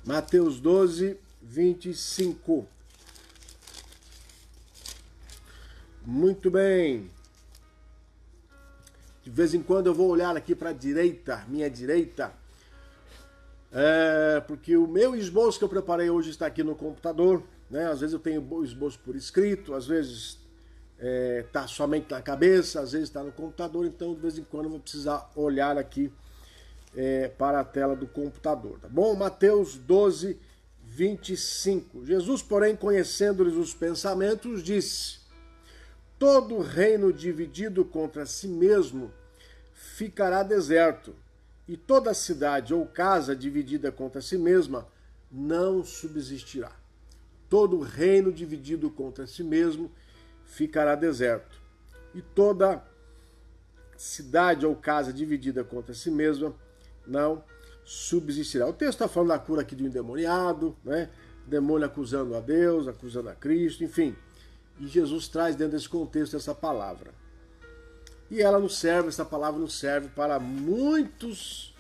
Mateus 12, 25. Muito bem. De vez em quando eu vou olhar aqui para a direita, minha direita, porque o meu esboço que eu preparei hoje está aqui no computador, né? Às vezes eu tenho o esboço por escrito, às vezes está somente na cabeça, às vezes está no computador, então de vez em quando eu vou precisar olhar aqui para a tela do computador, tá bom? Mateus 12, 25. Jesus, porém, conhecendo-lhes os pensamentos, disse: todo reino dividido contra si mesmo ficará deserto, e toda cidade ou casa dividida contra si mesma não subsistirá. Todo reino dividido contra si mesmo ficará deserto, e toda cidade ou casa dividida contra si mesma não subsistirá. O texto está falando da cura aqui do endemoniado, né? Demônio acusando a Deus, acusando a Cristo, enfim. E Jesus traz dentro desse contexto essa palavra. E ela nos serve, essa palavra nos serve para muitos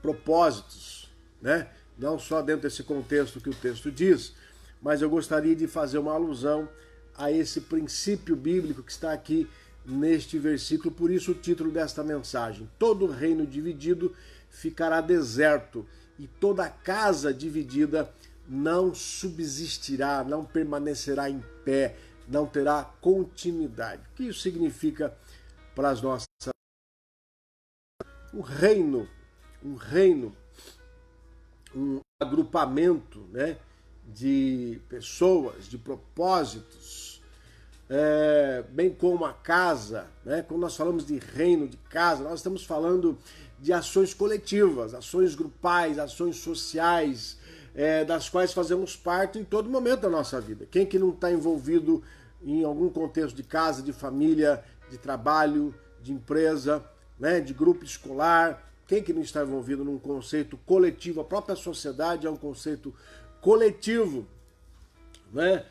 propósitos, né? Não só dentro desse contexto que o texto diz, mas eu gostaria de fazer uma alusão a esse princípio bíblico que está aqui neste versículo, por isso o título desta mensagem: todo reino dividido ficará deserto, e toda casa dividida não subsistirá, não permanecerá em pé, não terá continuidade. O que isso significa para as nossas... Um reino, um agrupamento, né, de pessoas, de propósitos, bem como a casa, né? Quando nós falamos de reino, de casa, nós estamos falando de ações coletivas, ações grupais, ações sociais, das quais fazemos parte em todo momento da nossa vida. Quem que não está envolvido em algum contexto de casa, de família, de trabalho, de empresa, né, de grupo escolar? Quem que não está envolvido num conceito coletivo? A própria sociedade é um conceito coletivo, né?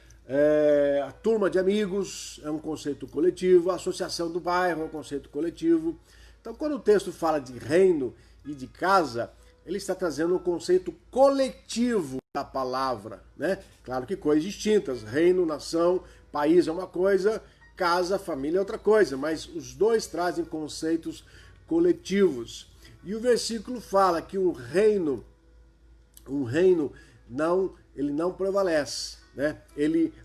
A turma de amigos é um conceito coletivo, a associação do bairro é um conceito coletivo. Então, quando o texto fala de reino e de casa, ele está trazendo um conceito coletivo da palavra, né? Claro que coisas distintas, reino, nação, país é uma coisa, casa, família é outra coisa, mas os dois trazem conceitos coletivos. E o versículo fala que um reino ele não prevalece, né?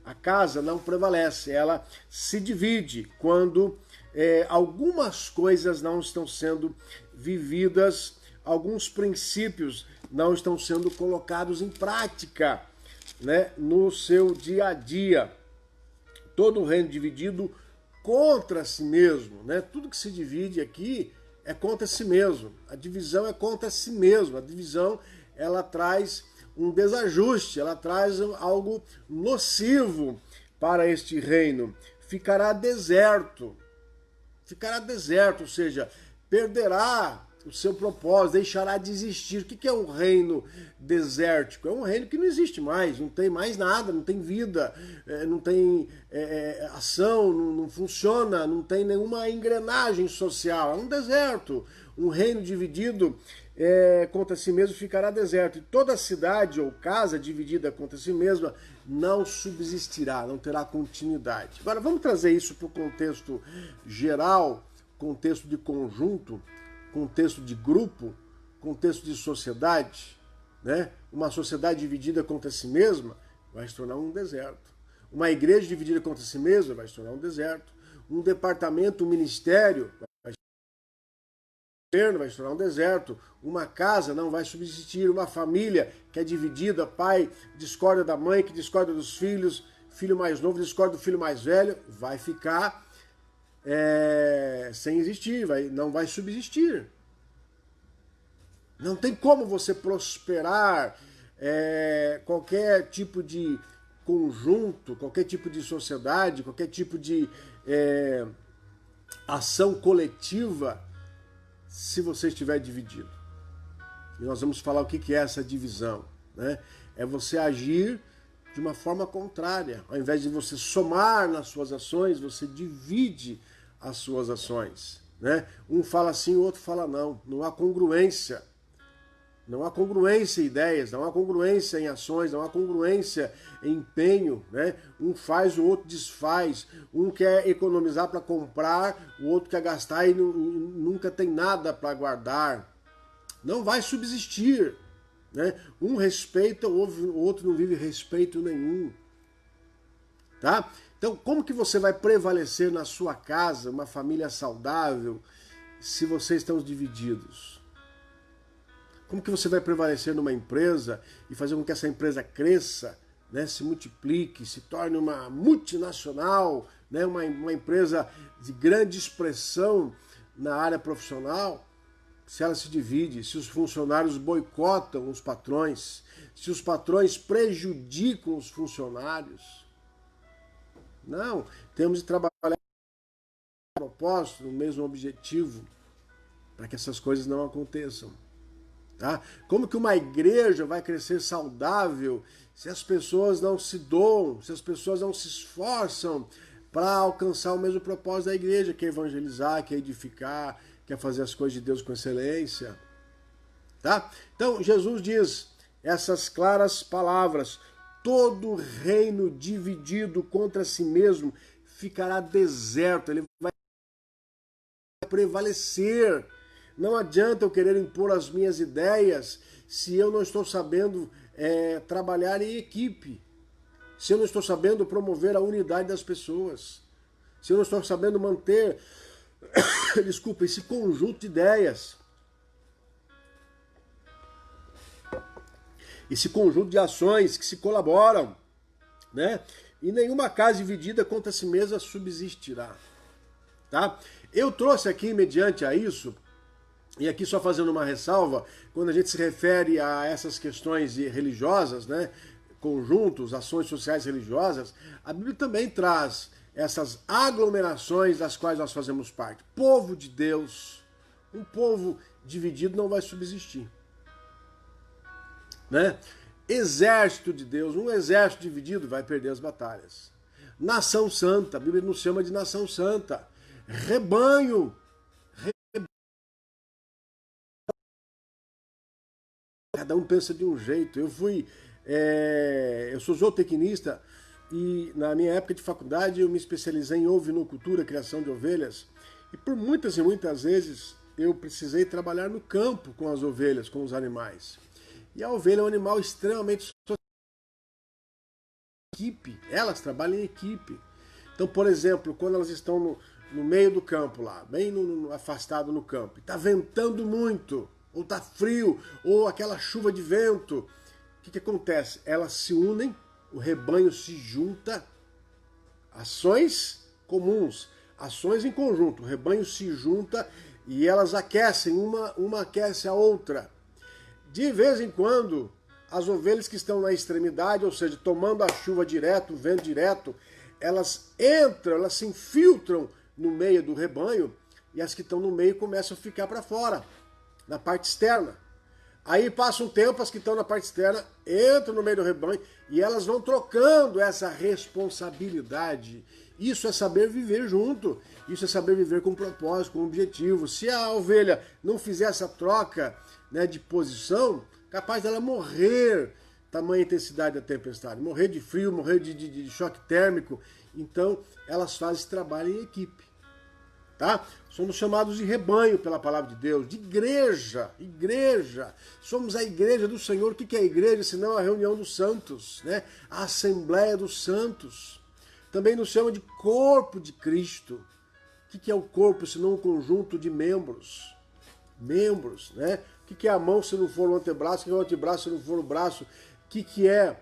A casa não prevalece, ela se divide quando algumas coisas não estão sendo vividas, alguns princípios não estão sendo colocados em prática, né, no seu dia a dia. Todo reino dividido contra si mesmo, né? Tudo que se divide aqui é contra si mesmo. A divisão é contra si mesmo. A divisão, ela traz um desajuste, ela traz algo nocivo para este reino. Ficará deserto, ou seja, perderá o seu propósito, deixará de existir. O que é um reino desértico? É um reino que não existe mais, não tem mais nada, não tem vida, não tem ação, não funciona, não tem nenhuma engrenagem social, é um deserto. Um reino dividido contra si mesmo ficará deserto, e toda cidade ou casa dividida contra si mesma não subsistirá, não terá continuidade. Agora vamos trazer isso para o contexto geral, contexto de conjunto, contexto de grupo, contexto de sociedade, né? Uma sociedade dividida contra si mesma vai se tornar um deserto. Uma igreja dividida contra si mesma vai se tornar um deserto. Um departamento, um ministério vai se tornar um deserto. Uma casa não vai subsistir. Uma família que é dividida, pai discorda da mãe, que discorda dos filhos, filho mais novo discorda do filho mais velho, vai ficar sem existir, não vai subsistir. Não tem como você prosperar qualquer tipo de conjunto, qualquer tipo de sociedade, qualquer tipo de ação coletiva se você estiver dividido. E nós vamos falar o que é essa divisão, né? É você agir de uma forma contrária. Ao invés de você somar nas suas ações, você divide as suas ações. né? Um fala sim, o outro fala não. Não há congruência. Não há congruência em ideias, não há congruência em ações, não há congruência em empenho, né? Um faz, o outro desfaz. Um quer economizar para comprar, o outro quer gastar e nunca tem nada para guardar. Não vai subsistir, né? Um respeita, o outro não vive respeito nenhum. Tá? Então, como que você vai prevalecer na sua casa, uma família saudável, se vocês estão divididos? Como que você vai prevalecer numa empresa e fazer com que essa empresa cresça, né, se multiplique, se torne uma multinacional, né, uma empresa de grande expressão na área profissional, se ela se divide, se os funcionários boicotam os patrões, se os patrões prejudicam os funcionários? Não, temos de trabalhar no propósito, no mesmo objetivo, para que essas coisas não aconteçam. Tá? Como que uma igreja vai crescer saudável se as pessoas não se doam, se as pessoas não se esforçam para alcançar o mesmo propósito da igreja, que é evangelizar, que é edificar, que é fazer as coisas de Deus com excelência? Tá? Então Jesus diz essas claras palavras: todo reino dividido contra si mesmo ficará deserto, ele vai prevalecer. Não adianta eu querer impor as minhas ideias se eu não estou sabendo trabalhar em equipe, se eu não estou sabendo promover a unidade das pessoas, se eu não estou sabendo manter, desculpa, esse conjunto de ideias, esse conjunto de ações que se colaboram, né? E nenhuma casa dividida contra si mesma subsistirá. Tá? Eu trouxe aqui, mediante a isso, e aqui só fazendo uma ressalva, quando a gente se refere a essas questões religiosas, né, conjuntos, ações sociais religiosas, a Bíblia também traz essas aglomerações das quais nós fazemos parte. Povo de Deus, um povo dividido não vai subsistir. Né? Exército de Deus, um exército dividido vai perder as batalhas. Nação santa, a Bíblia nos chama de nação santa. Rebanho, cada um pensa de um jeito. Eu sou zootecnista e na minha época de faculdade eu me especializei em ovinocultura, criação de ovelhas. E por muitas e muitas vezes eu precisei trabalhar no campo com as ovelhas, com os animais. E a ovelha é um animal extremamente equipe, elas trabalham em equipe. Então, por exemplo, quando elas estão no meio do campo lá, bem afastado no campo, e está ventando muito, ou está frio, ou aquela chuva de vento, o que acontece? Elas se unem, o rebanho se junta, ações comuns, ações em conjunto, o rebanho se junta e elas aquecem, uma aquece a outra. De vez em quando, as ovelhas que estão na extremidade, ou seja, tomando a chuva direto, o vento direto, elas entram, elas se infiltram no meio do rebanho e as que estão no meio começam a ficar para fora, na parte externa. Aí passa um tempo, as que estão na parte externa entram no meio do rebanho e elas vão trocando essa responsabilidade. Isso é saber viver junto, isso é saber viver com propósito, com objetivo. Se a ovelha não fizer essa troca, né, de posição, capaz dela morrer, tamanha intensidade da tempestade, morrer de frio, morrer de choque térmico. Então, elas fazem esse trabalho em equipe. Tá? Somos chamados de rebanho pela palavra de Deus, de igreja, igreja. Somos a igreja do Senhor. O que é a igreja? Senão a reunião dos santos, né? A assembleia dos santos. Também nos chama de corpo de Cristo. O que é o corpo, senão um conjunto de membros? Membros, né? O que é a mão se não for o antebraço? O que é o antebraço se não for o braço? O que é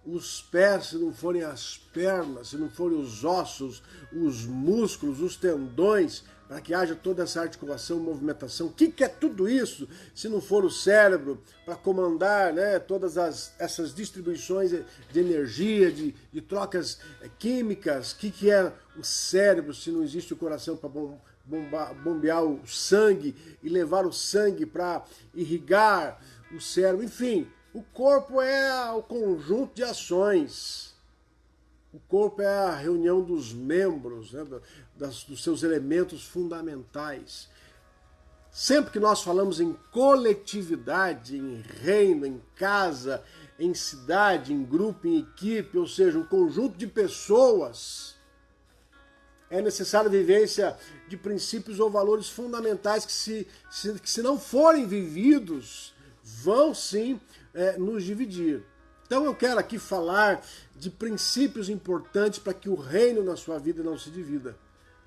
os pés se não forem as pernas, se não forem os ossos, os músculos, os tendões, para que haja toda essa articulação, movimentação? O que é tudo isso se não for o cérebro para comandar, né, todas essas distribuições de energia, de trocas químicas? O que é o cérebro se não existe o coração para bombear o sangue e levar o sangue para irrigar o cérebro? Enfim, o corpo é o conjunto de ações. O corpo é a reunião dos membros, né, dos seus elementos fundamentais. Sempre que nós falamos em coletividade, em reino, em casa, em cidade, em grupo, em equipe, ou seja, um conjunto de pessoas, é necessária a vivência de princípios ou valores fundamentais que se não forem vividos, vão sim nos dividir. Então eu quero aqui falar de princípios importantes para que o reino na sua vida não se divida,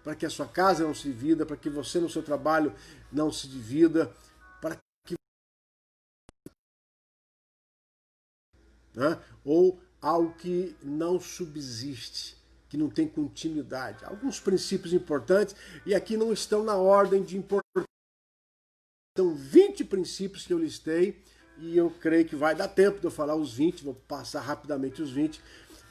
para que a sua casa não se divida, para que você no seu trabalho não se divida, para que ou algo que não subsiste, que não tem continuidade. Alguns princípios importantes, e aqui não estão na ordem de importância. São 20 princípios que eu listei, e eu creio que vai dar tempo de eu falar os 20, vou passar rapidamente os 20,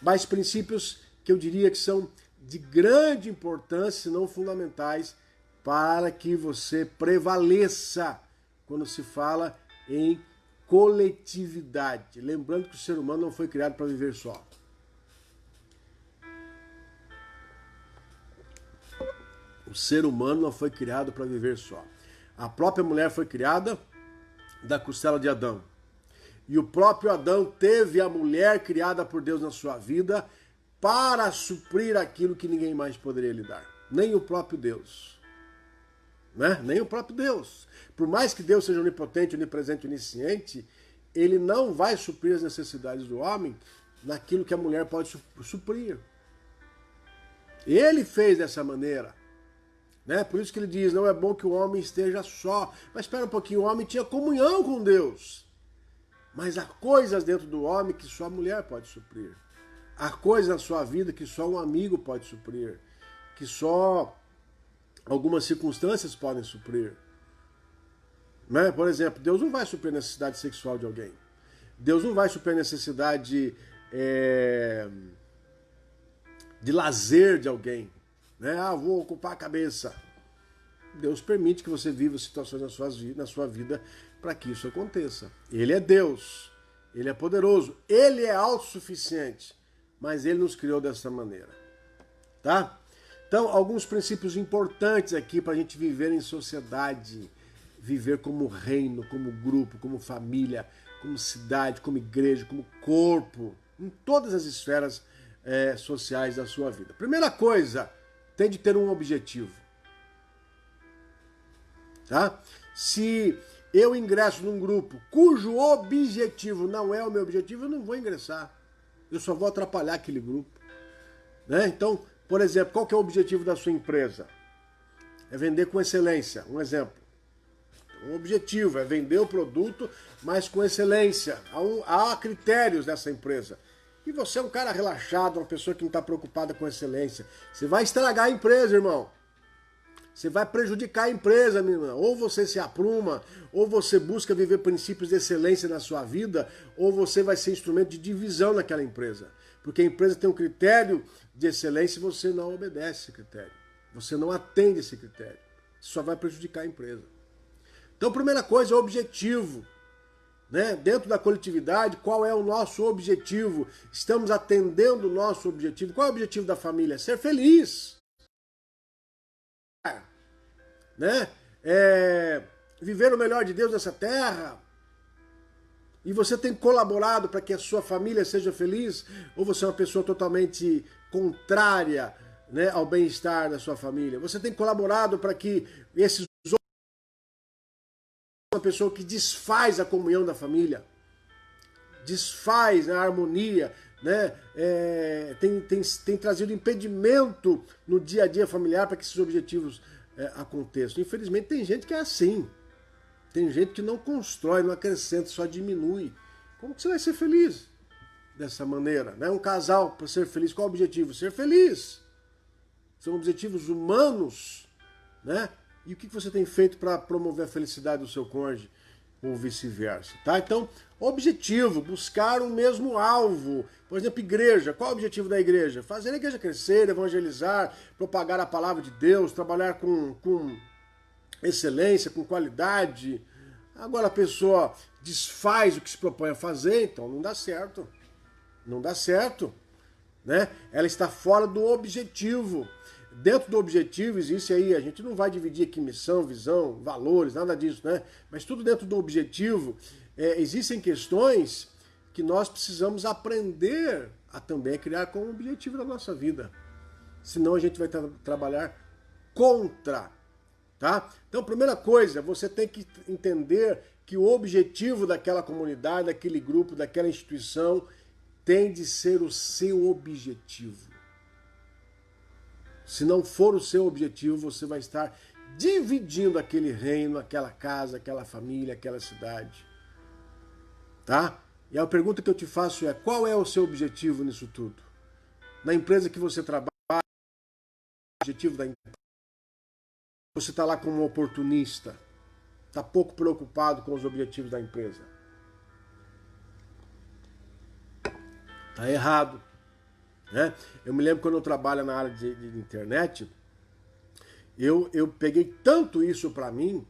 mas princípios que eu diria que são de grande importância, se não fundamentais, para que você prevaleça quando se fala em coletividade. Lembrando que o ser humano não foi criado para viver só. O ser humano não foi criado para viver só. A própria mulher foi criada da costela de Adão. E o próprio Adão teve a mulher criada por Deus na sua vida para suprir aquilo que ninguém mais poderia lhe dar. Nem o próprio Deus. Né? Nem o próprio Deus. Por mais que Deus seja onipotente, onipresente, onisciente, ele não vai suprir as necessidades do homem naquilo que a mulher pode suprir. Ele fez dessa maneira. Né? Por isso que ele diz, não é bom que o homem esteja só. Mas espera um pouquinho, o homem tinha comunhão com Deus. Mas há coisas dentro do homem que só a mulher pode suprir. Há coisas na sua vida que só um amigo pode suprir. Que só algumas circunstâncias podem suprir. Né? Por exemplo, Deus não vai suprir a necessidade sexual de alguém. Deus não vai suprir a necessidade de lazer de alguém. Né? Ah, vou ocupar a cabeça. Deus permite que você viva situações na sua vida para que isso aconteça. Ele é Deus, Ele é poderoso, Ele é autossuficiente, mas Ele nos criou dessa maneira. Tá? Então, alguns princípios importantes aqui para a gente viver em sociedade, viver como reino, como grupo, como família, como cidade, como igreja, como corpo, em todas as esferas sociais da sua vida. Primeira coisa, tem de ter um objetivo. Tá? Se eu ingresso num grupo cujo objetivo não é o meu objetivo, eu não vou ingressar. Eu só vou atrapalhar aquele grupo. Né? Então, por exemplo, qual que é o objetivo da sua empresa? É vender com excelência. Um exemplo. O objetivo é vender o produto, mas com excelência. Há critérios dessa empresa. E você é um cara relaxado, uma pessoa que não está preocupada com excelência. Você vai estragar a empresa, irmão. Você vai prejudicar a empresa, minha irmã. Ou você se apruma, ou você busca viver princípios de excelência na sua vida, ou você vai ser instrumento de divisão naquela empresa. Porque a empresa tem um critério de excelência e você não obedece esse critério. Você não atende esse critério. Isso só vai prejudicar a empresa. Então, primeira coisa é o objetivo. Né? Dentro da coletividade, qual é o nosso objetivo? Estamos atendendo o nosso objetivo. Qual é o objetivo da família? Ser feliz. Né? Viver o melhor de Deus nessa terra. E você tem colaborado para que a sua família seja feliz? Ou você é uma pessoa totalmente contrária, né, ao bem-estar da sua família? Você tem colaborado para que uma pessoa que desfaz a comunhão da família, desfaz a harmonia, né? Tem trazido impedimento no dia a dia familiar para que esses objetivos aconteçam. Infelizmente tem gente que é assim. Tem gente que não constrói, não acrescenta, só diminui. Como que você vai ser feliz dessa maneira? Né? Um casal, para ser feliz, qual é o objetivo? Ser feliz. São objetivos humanos, né? E o que você tem feito para promover a felicidade do seu cônjuge ou vice-versa? Tá? Então, objetivo, buscar um mesmo alvo. Por exemplo, igreja. Qual é o objetivo da igreja? Fazer a igreja crescer, evangelizar, propagar a palavra de Deus, trabalhar com excelência, com qualidade. Agora a pessoa desfaz o que se propõe a fazer, então não dá certo. Não dá certo. né? Ela está fora do objetivo. Dentro do objetivo existe aí, a gente não vai dividir aqui missão, visão, valores, nada disso, né? Mas tudo dentro do objetivo, existem questões que nós precisamos aprender a também criar como objetivo da nossa vida. Senão a gente vai trabalhar contra, tá? Então, primeira coisa, você tem que entender que o objetivo daquela comunidade, daquele grupo, daquela instituição tem de ser o seu objetivo. Se não for o seu objetivo, você vai estar dividindo aquele reino, aquela casa, aquela família, aquela cidade. Tá? E a pergunta que eu te faço é, qual é o seu objetivo nisso tudo? Na empresa que você trabalha, o objetivo da empresa, você está lá como um oportunista, está pouco preocupado com os objetivos da empresa. Está errado. Né? Eu me lembro quando eu trabalho na área de internet, eu peguei tanto isso para mim,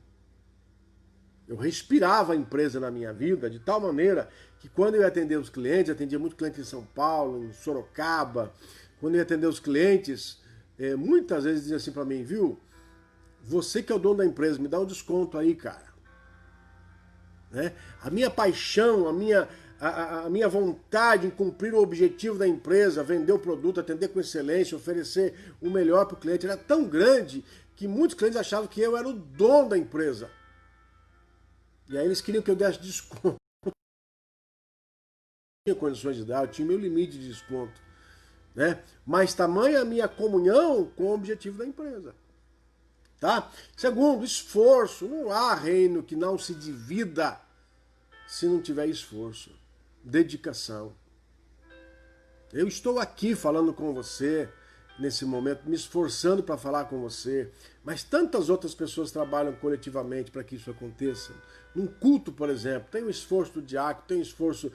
eu respirava a empresa na minha vida de tal maneira que quando eu ia atender os clientes, atendia muito cliente em São Paulo, em Sorocaba, quando eu ia atender os clientes, muitas vezes dizia assim para mim, viu, você que é o dono da empresa, me dá um desconto aí, cara. Né? A minha paixão, a minha vontade em cumprir o objetivo da empresa, vender o produto, atender com excelência, oferecer o melhor para o cliente, era tão grande que muitos clientes achavam que eu era o dono da empresa. E aí eles queriam que eu desse desconto. Eu tinha condições de dar, eu tinha meu limite de desconto. Né? Mas tamanha a minha comunhão com o objetivo da empresa. Tá? Segundo, esforço. Não há reino que não se divida se não tiver esforço, dedicação. Eu estou aqui falando com você nesse momento, me esforçando para falar com você, mas tantas outras pessoas trabalham coletivamente para que isso aconteça. Num culto, por exemplo, tem o esforço do diácono, tem o esforço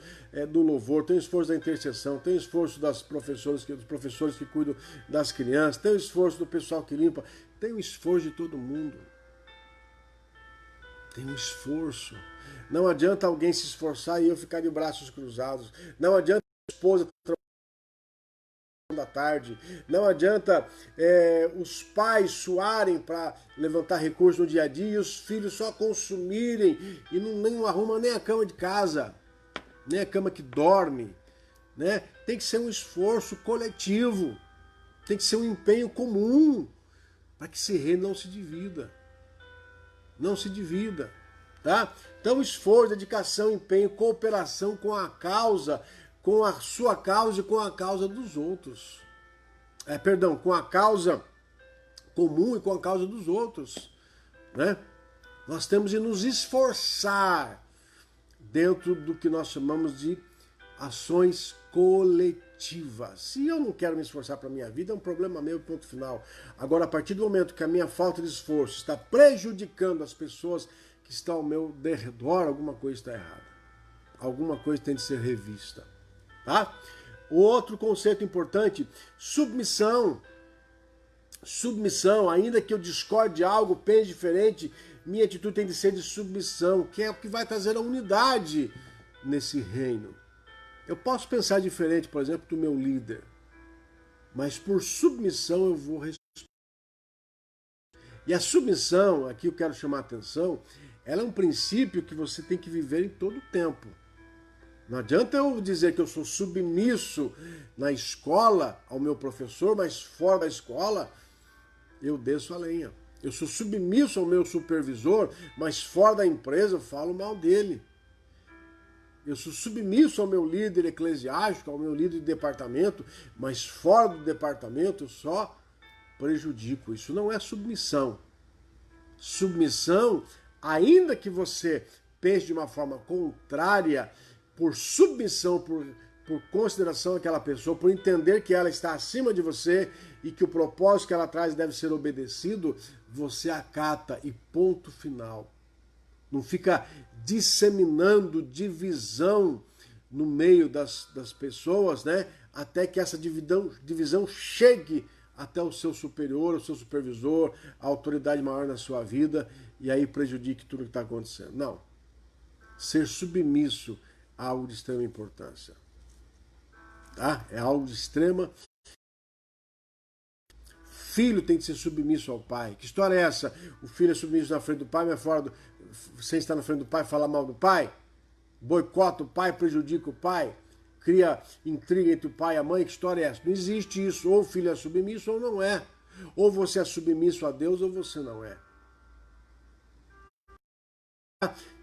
do louvor, tem o esforço da intercessão, tem o esforço dos professores que cuidam das crianças, tem o esforço do pessoal que limpa, tem o esforço de todo mundo. Tem um esforço. Não adianta alguém se esforçar e eu ficar de braços cruzados. Não adianta a esposa da tarde. Não adianta os pais suarem para levantar recursos no dia a dia e os filhos só consumirem e não arrumam nem a cama de casa, nem a cama que dorme. Né? Tem que ser um esforço coletivo. Tem que ser um empenho comum para que esse reino não se divida. Não se divida. Tá? Então, esforço, dedicação, empenho, cooperação com a causa, com a sua causa e com a causa dos outros. Com a causa comum e com a causa dos outros. Né? Nós temos de nos esforçar dentro do que nós chamamos de ações coletivas. Se eu não quero me esforçar para a minha vida, é um problema meu, ponto final. Agora, a partir do momento que a minha falta de esforço está prejudicando as pessoas que estão ao meu derredor, alguma coisa está errada. Alguma coisa tem de ser revista. Tá? Outro conceito importante, submissão. Submissão, ainda que eu discorde de algo, pense diferente, minha atitude tem de ser de submissão, que é o que vai trazer a unidade nesse reino. Eu posso pensar diferente, por exemplo, do meu líder, mas por submissão eu vou respeitar. E a submissão, aqui eu quero chamar a atenção, ela é um princípio que você tem que viver em todo o tempo. Não adianta eu dizer que eu sou submisso na escola ao meu professor, mas fora da escola eu desço a lenha. Eu sou submisso ao meu supervisor, mas fora da empresa eu falo mal dele. Eu sou submisso ao meu líder eclesiástico, ao meu líder de departamento, mas fora do departamento eu só prejudico. Isso não é submissão. Submissão, ainda que você pense de uma forma contrária, por submissão, por consideração àquela pessoa, por entender que ela está acima de você e que o propósito que ela traz deve ser obedecido, você acata e ponto final. Não fica disseminando divisão no meio das pessoas, né? Até que essa divisão chegue até o seu superior, o seu supervisor, a autoridade maior na sua vida, e aí prejudique tudo que está acontecendo. Não. Ser submisso a algo de extrema importância. tá? É algo de extrema. Filho tem que ser submisso ao pai. Que história é essa? O filho é submisso na frente do pai, mas fora sem estar na frente do pai, fala mal do pai? Boicota o pai, prejudica o pai? Cria intriga entre o pai e a mãe? Que história é essa? Não existe isso. Ou o filho é submisso ou não é. Ou você é submisso a Deus ou você não é.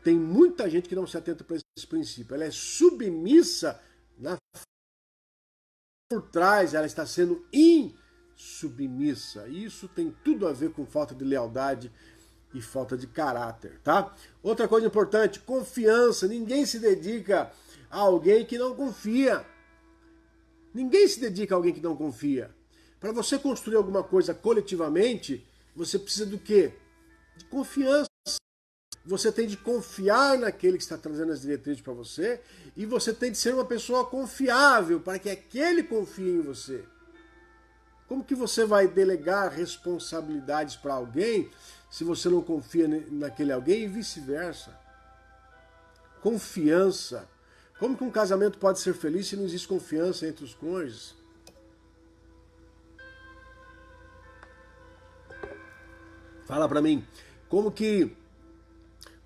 Tem muita gente que não se atenta para esse princípio. Ela é submissa por trás, ela está sendo insubmissa. Isso tem tudo a ver com falta de lealdade e falta de caráter, tá? Outra coisa importante, confiança. Ninguém se dedica a alguém que não confia. Ninguém se dedica a alguém que não confia. Para você construir alguma coisa coletivamente, você precisa do quê? De confiança. Você tem de confiar naquele que está trazendo as diretrizes para você e você tem de ser uma pessoa confiável para que aquele confie em você. Como que você vai delegar responsabilidades para alguém se você não confia naquele alguém e vice-versa? Confiança. Como que um casamento pode ser feliz se não existe confiança entre os cônjuges? Fala para mim, como que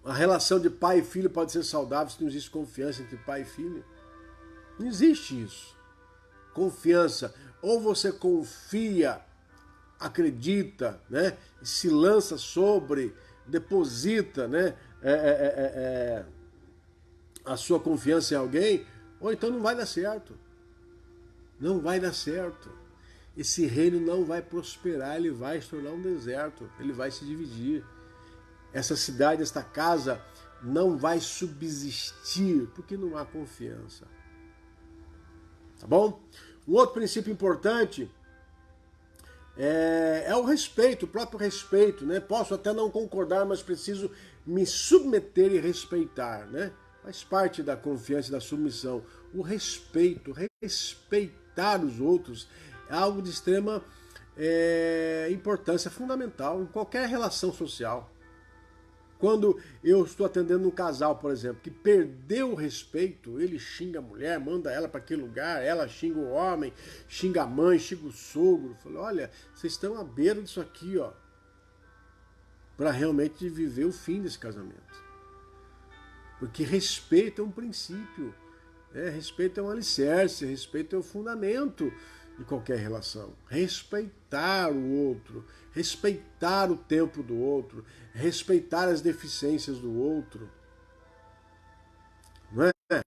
a relação de pai e filho pode ser saudável se não existe confiança entre pai e filho? Não existe isso. Confiança. Ou você confia, acredita, né? Se lança sobre, deposita, né? A sua confiança em alguém, ou então não vai dar certo. Não vai dar certo. Esse reino não vai prosperar, ele vai se tornar um deserto, ele vai se dividir. Essa cidade, esta casa, não vai subsistir, porque não há confiança. Tá bom? Um outro princípio importante é o respeito, o próprio respeito, né? Posso até não concordar, mas preciso me submeter e respeitar, né? Faz parte da confiança e da submissão. O respeito, respeitar os outros é algo de extrema importância, fundamental em qualquer relação social. Quando eu estou atendendo um casal, por exemplo, que perdeu o respeito, ele xinga a mulher, manda ela para aquele lugar, ela xinga o homem, xinga a mãe, xinga o sogro. Fala, olha, vocês estão à beira disso aqui, ó, para realmente viver o fim desse casamento. Porque respeito é um princípio, respeito é um alicerce, respeito é o fundamento de qualquer relação. Respeitar o outro, respeitar o tempo do outro, respeitar as deficiências do outro. Não é?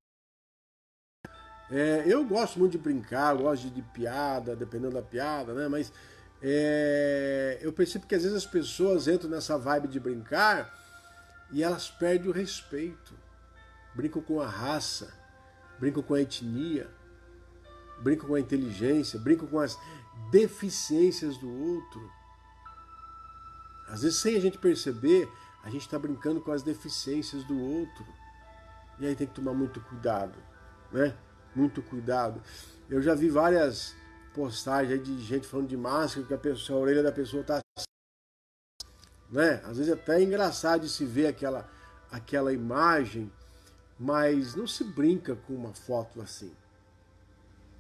Eu gosto muito de brincar, gosto de piada, dependendo da piada, né? Mas eu percebo que às vezes as pessoas entram nessa vibe de brincar e elas perdem o respeito. Brincam com a raça, brincam com a etnia, brincam com a inteligência, brincam com as deficiências do outro. Às vezes, sem a gente perceber, a gente está brincando com as deficiências do outro. E aí tem que tomar muito cuidado, né? Muito cuidado. Eu já vi várias postagens aí de gente falando de máscara, que a orelha da pessoa está... né? Às vezes até é engraçado de se ver aquela imagem, mas não se brinca com uma foto assim.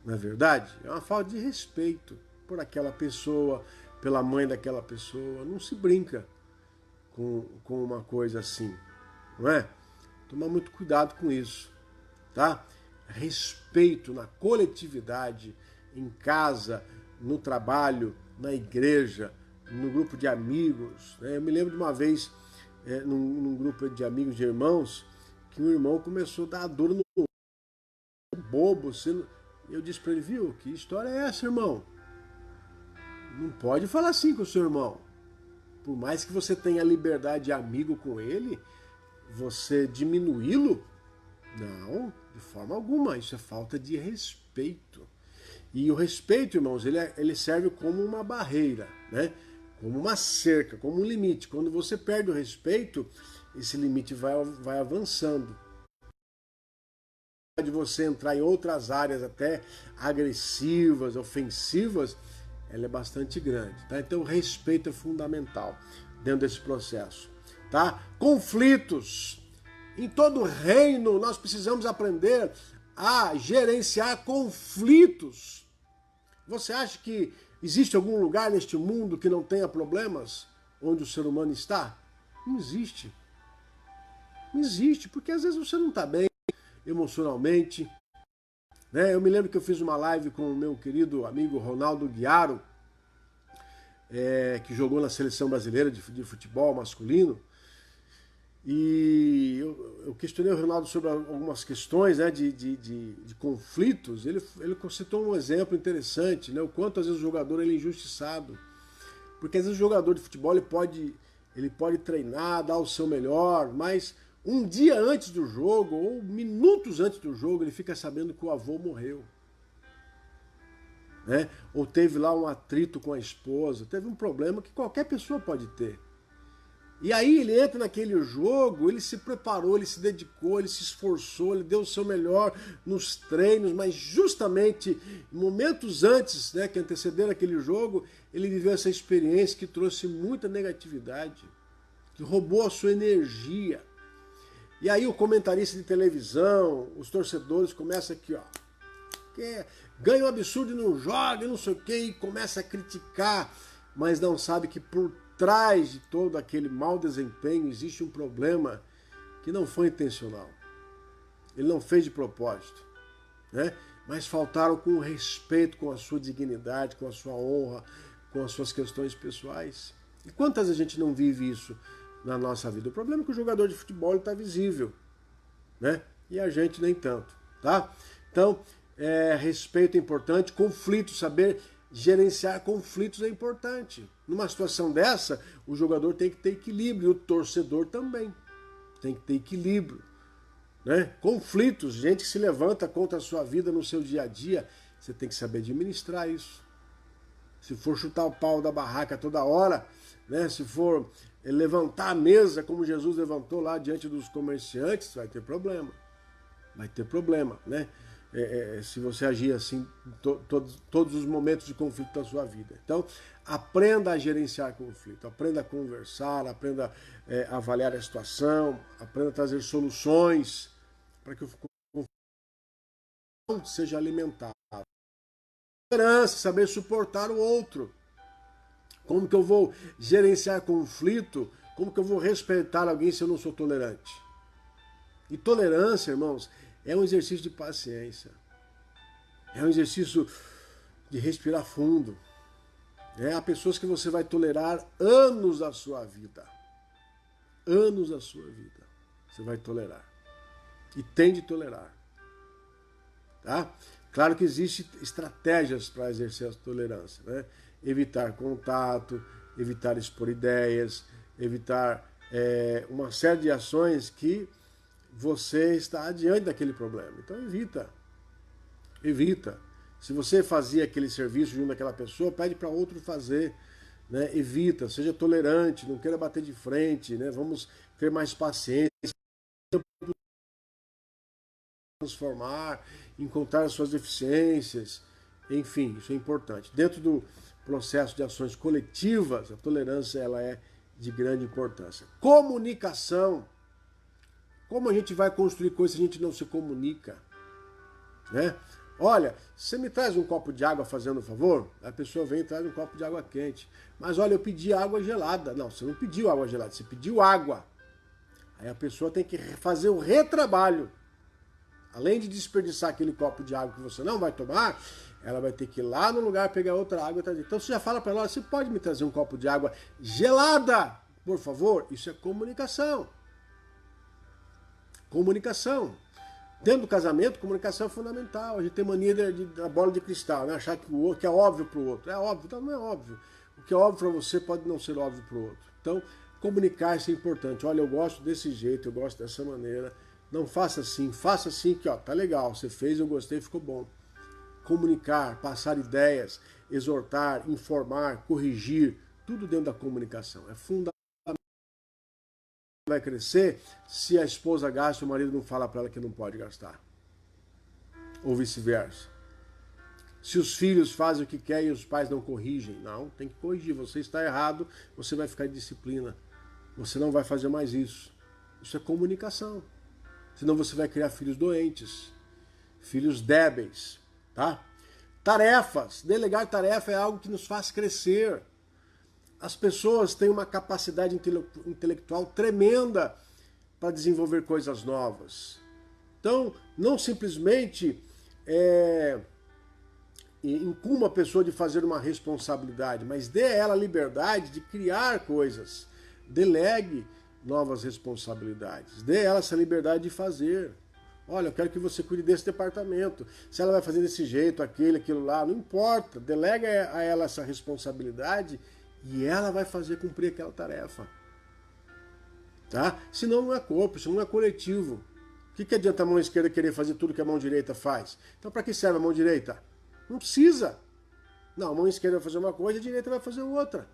Não é verdade? É uma falta de respeito por aquela pessoa, pela mãe daquela pessoa. Não se brinca com uma coisa assim, não é? Tomar muito cuidado com isso, tá? Respeito na coletividade, em casa, no trabalho, na igreja, no grupo de amigos. Né? Eu me lembro de uma vez, num grupo de amigos, de irmãos, que um irmão começou a dar dor no bobo, sendo... Eu disse para ele, viu, que história é essa, irmão? Não pode falar assim com o seu irmão. Por mais que você tenha liberdade de amigo com ele, você diminuí-lo? Não, de forma alguma. Isso é falta de respeito. E o respeito, irmãos, ele serve como uma barreira, né? Como uma cerca, como um limite. Quando você perde o respeito, esse limite vai avançando. De você entrar em outras áreas até agressivas, ofensivas, ela é bastante grande, tá? Então o respeito é fundamental dentro desse processo, tá? Conflitos. Em todo reino nós precisamos aprender a gerenciar conflitos. Você acha que existe algum lugar neste mundo que não tenha problemas onde o ser humano está? Não existe. Não existe, porque às vezes você não está bem emocionalmente. Né? Eu me lembro que eu fiz uma live com o meu querido amigo Ronaldo Guiaro, que jogou na seleção brasileira de futebol masculino. E eu questionei o Ronaldo sobre algumas questões, né, de conflitos. Ele citou um exemplo interessante, né, o quanto às vezes o jogador ele é injustiçado. Porque às vezes o jogador de futebol ele pode treinar, dar o seu melhor, mas um dia antes do jogo, ou minutos antes do jogo, ele fica sabendo que o avô morreu. Né? Ou teve lá um atrito com a esposa, teve um problema que qualquer pessoa pode ter. E aí ele entra naquele jogo, ele se preparou, ele se dedicou, ele se esforçou, ele deu o seu melhor nos treinos, mas justamente momentos antes, né, que antecederam aquele jogo, ele viveu essa experiência que trouxe muita negatividade, que roubou a sua energia. E aí o comentarista de televisão, os torcedores começam aqui, ó, que ganha um absurdo e não joga, e não sei o quê, e começa a criticar, mas não sabe que por trás de todo aquele mau desempenho existe um problema que não foi intencional. Ele não fez de propósito, né? Mas faltaram com respeito com a sua dignidade, com a sua honra, com as suas questões pessoais. E quantas a gente não vive isso na nossa vida? O problema é que o jogador de futebol está visível, né? E a gente nem tanto, tá? Então, respeito é importante, conflito, saber gerenciar conflitos é importante. Numa situação dessa, o jogador tem que ter equilíbrio, o torcedor também tem que ter equilíbrio. Né? Conflitos, gente que se levanta contra a sua vida no seu dia a dia, você tem que saber administrar isso. Se for chutar o pau da barraca toda hora, né? Se for levantar a mesa como Jesus levantou lá diante dos comerciantes, vai ter problema. Vai ter problema, né? Se você agir assim em todos os momentos de conflito da sua vida. Então, aprenda a gerenciar conflito, aprenda a conversar, aprenda a avaliar a situação, aprenda a trazer soluções para que o conflito seja alimentado. Tolerância, saber suportar o outro. Como que eu vou gerenciar conflito? Como que eu vou respeitar alguém se eu não sou tolerante? E tolerância, irmãos, é um exercício de paciência. É um exercício de respirar fundo. Há pessoas que você vai tolerar anos da sua vida. Anos da sua vida. Você vai tolerar. E tem de tolerar. Tá? Claro que existem estratégias para exercer a tolerância. Né? Evitar contato, evitar expor ideias, evitar uma série de ações que você está adiante daquele problema. Então evita. Evita. Se você fazia aquele serviço junto àquela pessoa, pede para outro fazer. Né? Evita, seja tolerante, não queira bater de frente. Né? Vamos ter mais paciência. Transformar, encontrar as suas deficiências. Enfim, isso é importante. Dentro do processo de ações coletivas, a tolerância ela é de grande importância. Comunicação. Como a gente vai construir coisas se a gente não se comunica? Né? Olha, você me traz um copo de água fazendo um favor? A pessoa vem e traz um copo de água quente. Mas olha, eu pedi água gelada. Não, você não pediu água gelada, você pediu água. Aí a pessoa tem que fazer o retrabalho. Além de desperdiçar aquele copo de água que você não vai tomar, ela vai ter que ir lá no lugar pegar outra água e trazer. Então você já fala para ela, você pode me trazer um copo de água gelada, por favor? Isso é comunicação. Comunicação. Dentro do casamento, comunicação é fundamental. A gente tem mania da bola de cristal, né? Achar que é óbvio para o outro. É óbvio, então não é óbvio. O que é óbvio para você pode não ser óbvio para o outro. Então, comunicar isso é importante. Olha, eu gosto desse jeito, eu gosto dessa maneira. Não faça assim que ó, tá legal, você fez, eu gostei, ficou bom. Comunicar, passar ideias, exortar, informar, corrigir, tudo dentro da comunicação. É fundamental. Vai crescer se a esposa gasta e o marido não fala para ela que não pode gastar. Ou vice-versa. Se os filhos fazem o que querem e os pais não corrigem. Não, tem que corrigir. Você está errado, você vai ficar em disciplina. Você não vai fazer mais isso. Isso é comunicação. Senão você vai criar filhos doentes. filhos débeis, tá? Tarefas. Delegar tarefa é algo que nos faz crescer. As pessoas têm uma capacidade intelectual tremenda para desenvolver coisas novas. Então, não simplesmente incumba a pessoa de fazer uma responsabilidade, mas dê a ela a liberdade de criar coisas. Delegue novas responsabilidades. Dê a ela essa liberdade de fazer. Olha, eu quero que você cuide desse departamento. Se ela vai fazer desse jeito, aquilo lá, não importa. Delega a ela essa responsabilidade e ela vai fazer cumprir aquela tarefa. Tá? Senão não é corpo, isso não é coletivo. O que adianta a mão esquerda querer fazer tudo que a mão direita faz? Então para que serve a mão direita? Não precisa. Não, a mão esquerda vai fazer uma coisa, a direita vai fazer outra.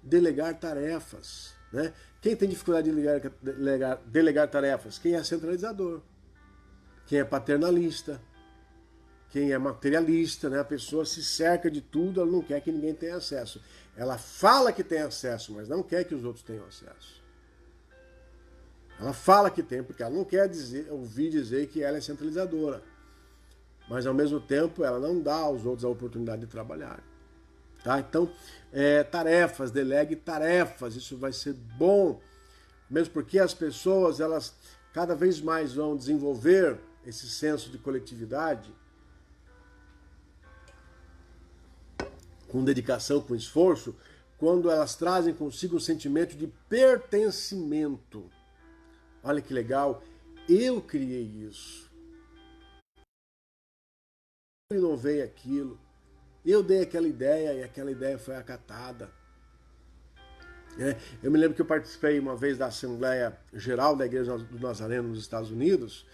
Delegar tarefas. Né? Quem tem dificuldade de delegar tarefas? Quem é centralizador. Quem é paternalista. Quem é materialista. Né? A pessoa se cerca de tudo, ela não quer que ninguém tenha acesso. Ela fala que tem acesso, mas não quer que os outros tenham acesso. Ela fala que tem, porque ela não quer ouvir dizer que ela é centralizadora. Mas, ao mesmo tempo, ela não dá aos outros a oportunidade de trabalhar. Tá? Então, tarefas, delegue tarefas, isso vai ser bom. Mesmo porque as pessoas, elas cada vez mais vão desenvolver esse senso de coletividade, com dedicação, com esforço, quando elas trazem consigo um sentimento de pertencimento. Olha que legal, eu criei isso. Eu inovei aquilo. Eu dei aquela ideia e aquela ideia foi acatada. Eu me lembro que eu participei uma vez da Assembleia Geral da Igreja do Nazareno nos Estados Unidos.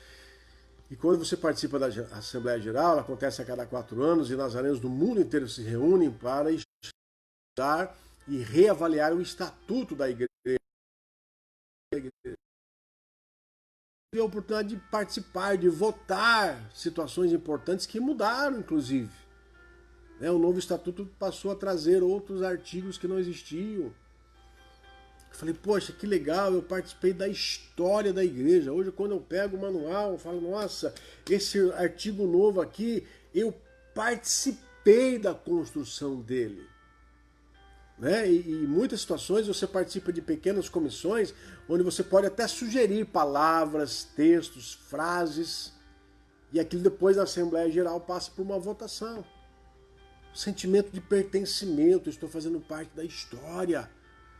E quando você participa da Assembleia Geral, ela acontece a cada 4 anos e nazarenos do mundo inteiro se reúnem para estudar e reavaliar o estatuto da igreja. Tive a oportunidade de participar, de votar situações importantes que mudaram, inclusive. O novo estatuto passou a trazer outros artigos que não existiam. Eu falei, poxa, que legal, eu participei da história da igreja. Hoje, quando eu pego o manual, eu falo, nossa, esse artigo novo aqui, eu participei da construção dele. E em muitas situações você participa de pequenas comissões onde você pode até sugerir palavras, textos, frases, e aquilo depois na Assembleia Geral passa por uma votação. Sentimento de pertencimento, estou fazendo parte da história,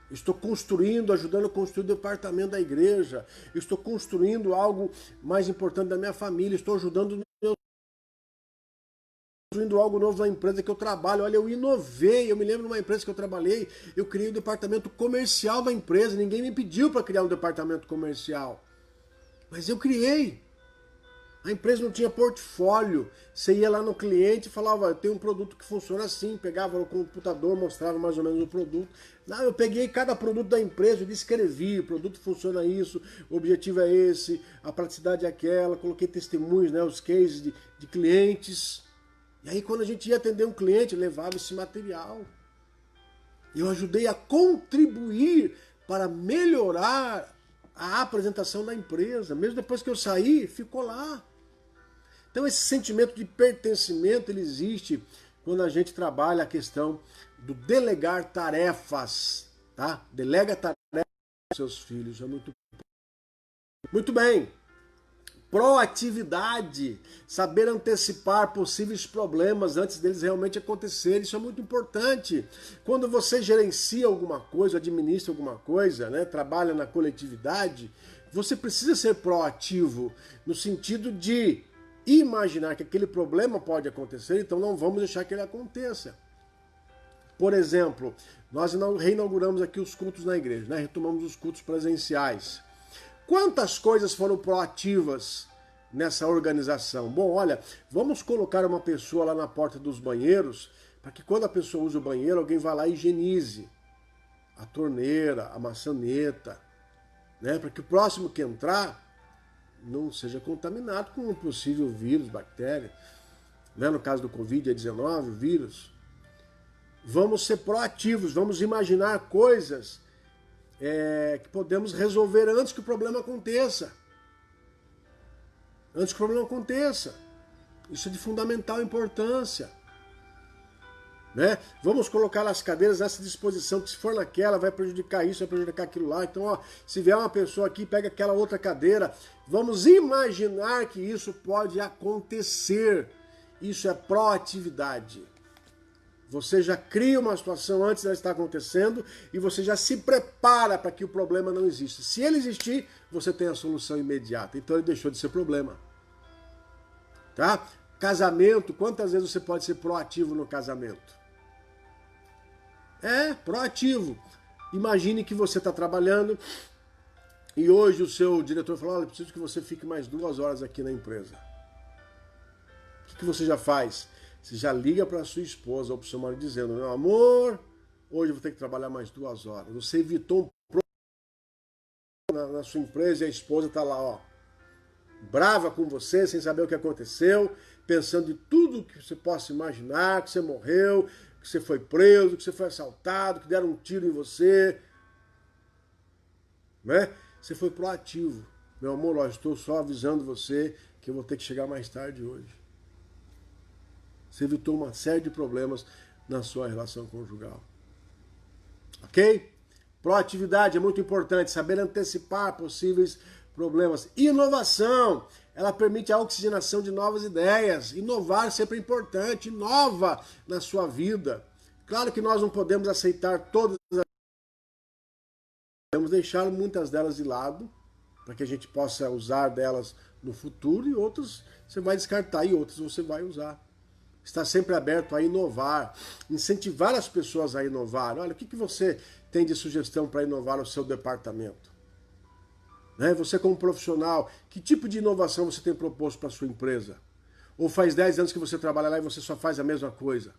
estou construindo, ajudando a construir o departamento da igreja, estou construindo algo mais importante da minha família, estou ajudando construindo algo novo na empresa que eu trabalho. Olha, eu inovei, eu me lembro de uma empresa que eu trabalhei, eu criei o departamento comercial da empresa, ninguém me pediu para criar um departamento comercial, mas eu criei. A empresa não tinha portfólio, você ia lá no cliente e falava, eu tenho um produto que funciona assim, pegava no computador, mostrava mais ou menos o produto. Não, eu peguei cada produto da empresa, eu descrevi, o produto funciona isso, o objetivo é esse, a praticidade é aquela, coloquei testemunhos, os cases de clientes. E aí quando a gente ia atender um cliente, levava esse material. Eu ajudei a contribuir para melhorar a apresentação da empresa. Mesmo depois que eu saí, ficou lá. Então esse sentimento de pertencimento, ele existe quando a gente trabalha a questão do delegar tarefas. Tá? Delega tarefas aos seus filhos. É muito bem. Proatividade, saber antecipar possíveis problemas antes deles realmente acontecerem, isso é muito importante. Quando você gerencia alguma coisa, administra alguma coisa, trabalha na coletividade, você precisa ser proativo, no sentido de imaginar que aquele problema pode acontecer, então não vamos deixar que ele aconteça. Por exemplo, nós reinauguramos aqui os cultos na igreja, retomamos os cultos presenciais. Quantas coisas foram proativas nessa organização? Bom, olha, vamos colocar uma pessoa lá na porta dos banheiros, para que quando a pessoa usa o banheiro, alguém vá lá e higienize a torneira, a maçaneta, para que o próximo que entrar não seja contaminado com um possível vírus, bactéria. No caso do Covid-19, o vírus. Vamos ser proativos, vamos imaginar coisas que podemos resolver antes que o problema aconteça. Antes que o problema aconteça. Isso é de fundamental importância. Né? Vamos colocar as cadeiras nessa disposição, que se for naquela vai prejudicar isso, vai prejudicar aquilo lá. Então, ó, se vier uma pessoa aqui, pega aquela outra cadeira. Vamos imaginar que isso pode acontecer. Isso é proatividade. Você já cria uma situação antes dela estar acontecendo e você já se prepara para que o problema não exista. Se ele existir, você tem a solução imediata. Então ele deixou de ser problema. Tá? Casamento, quantas vezes você pode ser proativo no casamento? Proativo. Imagine que você está trabalhando e hoje o seu diretor falou, olha, preciso que você fique mais 2 horas aqui na empresa. O que você já faz? Você já liga para a sua esposa ou para o seu marido dizendo, meu amor, hoje eu vou ter que trabalhar mais 2 horas. Você evitou um problema na sua empresa e a esposa está lá, ó, brava com você, sem saber o que aconteceu, pensando em tudo que você possa imaginar, que você morreu, que você foi preso, que você foi assaltado, que deram um tiro em você. Né? Você foi proativo. Meu amor, eu estou só avisando você que eu vou ter que chegar mais tarde hoje. Você evitou uma série de problemas na sua relação conjugal. Ok? Proatividade é muito importante, saber antecipar possíveis problemas. Inovação, ela permite a oxigenação de novas ideias. Inovar sempre é importante, inova na sua vida. Claro que nós não podemos aceitar todas as... Podemos deixar muitas delas de lado, para que a gente possa usar delas no futuro, e outras você vai descartar e outras você vai usar. Está sempre aberto a inovar, incentivar as pessoas a inovar. Olha, o que você tem de sugestão para inovar no seu departamento? Né? Você como profissional, que tipo de inovação você tem proposto para a sua empresa? Ou faz 10 anos que você trabalha lá e você só faz a mesma coisa?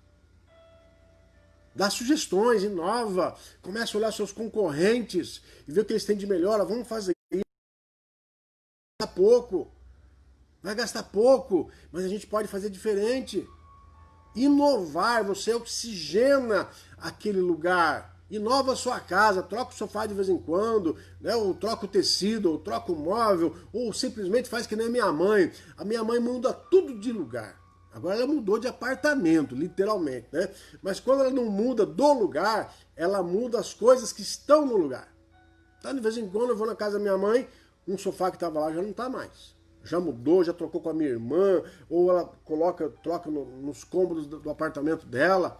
Dá sugestões, inova, começa a olhar seus concorrentes e ver o que eles têm de melhor. Vamos fazer isso. Vai gastar pouco, mas a gente pode fazer diferente. Inovar, você oxigena aquele lugar, inova a sua casa, troca o sofá de vez em quando, né? Ou troca o tecido, ou troca o móvel, ou simplesmente faz que nem a minha mãe. A minha mãe muda tudo de lugar. Agora ela mudou de apartamento, literalmente, né? Mas quando ela não muda do lugar, ela muda as coisas que estão no lugar. Então, de vez em quando eu vou na casa da minha mãe, um sofá que estava lá já não está mais. Já mudou, já trocou com a minha irmã, ou ela troca nos cômodos do apartamento dela.